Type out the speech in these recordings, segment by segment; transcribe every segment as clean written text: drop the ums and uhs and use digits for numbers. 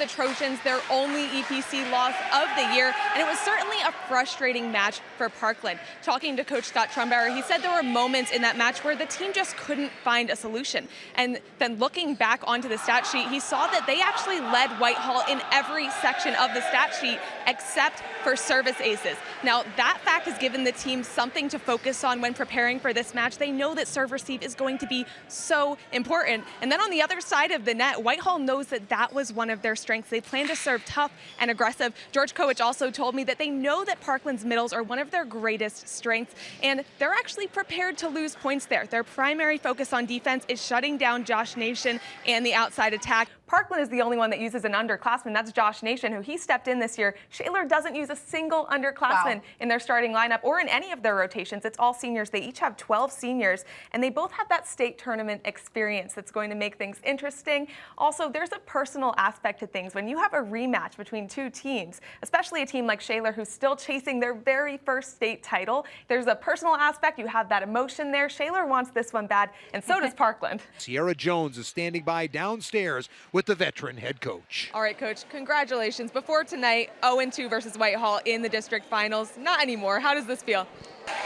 the Trojans their only EPC loss of the year, and it was certainly a frustrating match for Parkland. Talking to Coach Scott Trumbauer, he said there were moments in that match where the team just couldn't find a solution. And then looking back onto the stat sheet, he saw that they actually led Whitehall in every section of the stat sheet except for service aces. Now, that fact has given the team something to focus on when preparing for this match. They know that serve receive is going to be so important. And then on the other side of the net, Whitehall knows that that was one of their strengths. They plan to serve tough and aggressive. George Kowich also told me that they know that Parkland's middles are one of their greatest strengths, and they're actually prepared to lose points there. Their primary focus on defense is shutting down Josh Nation and the outside attack. Parkland is the only one that uses an underclassman. That's Josh Nation, who he stepped in this year. Shaler doesn't use a single underclassman in their starting lineup or in any of their rotations. It's all seniors. They each have 12 seniors, and they both have that state tournament experience that's going to make things interesting. Also, there's a personal aspect to things. When you have a rematch between two teams, especially a team like Shaler, who's still chasing their very first state title, there's a personal aspect. You have that emotion there. Shaler wants this one bad, and so does Parkland. Siera Jones is standing by downstairs with the veteran head coach. All right, Coach, congratulations. Before tonight, 0-2 versus Whitehall in the district finals. Not anymore. How does this feel?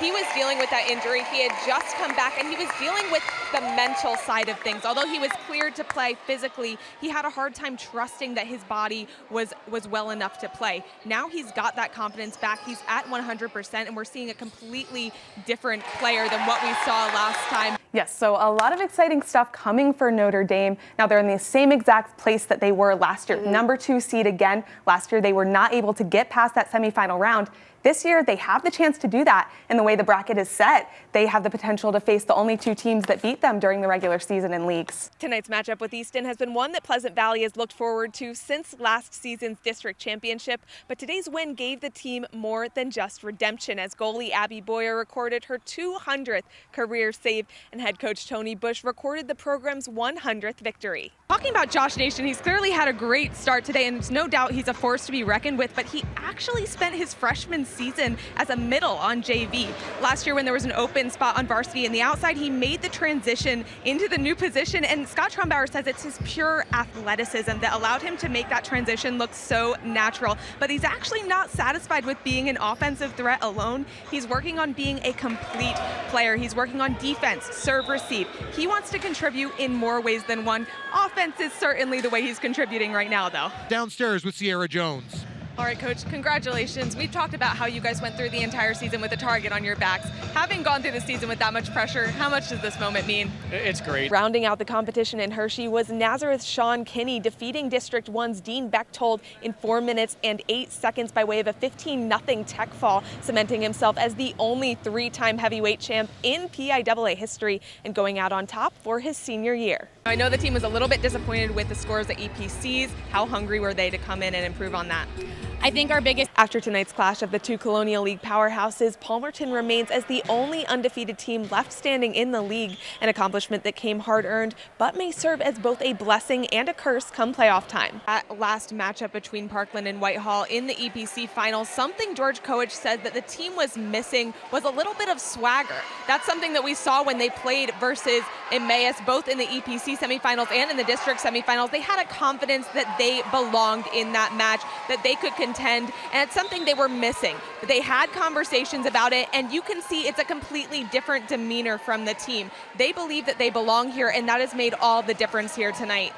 He was dealing with that injury. He had just come back, and he was dealing with the mental side of things. Although he was cleared to play physically, he had a hard time trusting that his body was well enough to play. Now he's got that confidence back. He's at 100%, and we're seeing a completely different player than what we saw last time. Yes, so a lot of exciting stuff coming for Notre Dame. Now they're in the same exact place that they were last year. Number 2 seed again. Last year they were not able to get past that semifinal round. This year, they have the chance to do that. And the way the bracket is set, they have the potential to face the only 2 teams that beat them during the regular season in leagues. Tonight's matchup with Easton has been one that Pleasant Valley has looked forward to since last season's district championship. But today's win gave the team more than just redemption, as goalie Abby Boyer recorded her 200th career save, and head coach Tony Bush recorded the program's 100th victory. Talking about Josh Nation, he's clearly had a great start today, and there's no doubt he's a force to be reckoned with, but he actually spent his freshman season as a middle on JV. Last year when there was an open spot on varsity in the outside, he made the transition into the new position, and Scott Trumbauer says it's his pure athleticism that allowed him to make that transition look so natural. But he's actually not satisfied with being an offensive threat alone. He's working on being a complete player. He's working on defense, serve, receive. He wants to contribute in more ways than one. Offense is certainly the way he's contributing right now, though. Downstairs with Siera Jones. All right, Coach, congratulations. We've talked about how you guys went through the entire season with a target on your backs. Having gone through the season with that much pressure, how much does this moment mean? It's great. Rounding out the competition in Hershey was Nazareth's Sean Kinney, defeating District 1's Dean Bechtold in 4 minutes and 8 seconds by way of a 15-0 tech fall, cementing himself as the only 3-time heavyweight champ in PIAA history and going out on top for his senior year. I know the team was a little bit disappointed with the scores at EPCs. How hungry were they to come in and improve on that? I think our biggest... After tonight's clash of the 2 Colonial League powerhouses, Palmerton remains as the only undefeated team left standing in the league, an accomplishment that came hard-earned, but may serve as both a blessing and a curse come playoff time. That last matchup between Parkland and Whitehall in the EPC finals, something George Kowich said that the team was missing was a little bit of swagger. That's something that we saw when they played versus Emmaus, both in the EPC semifinals and in the district semifinals. They had a confidence that they belonged in that match, that they could contend, and it's something they were missing. They had conversations about it, and you can see it's a completely different demeanor from the team. They believe that they belong here, and that has made all the difference here tonight.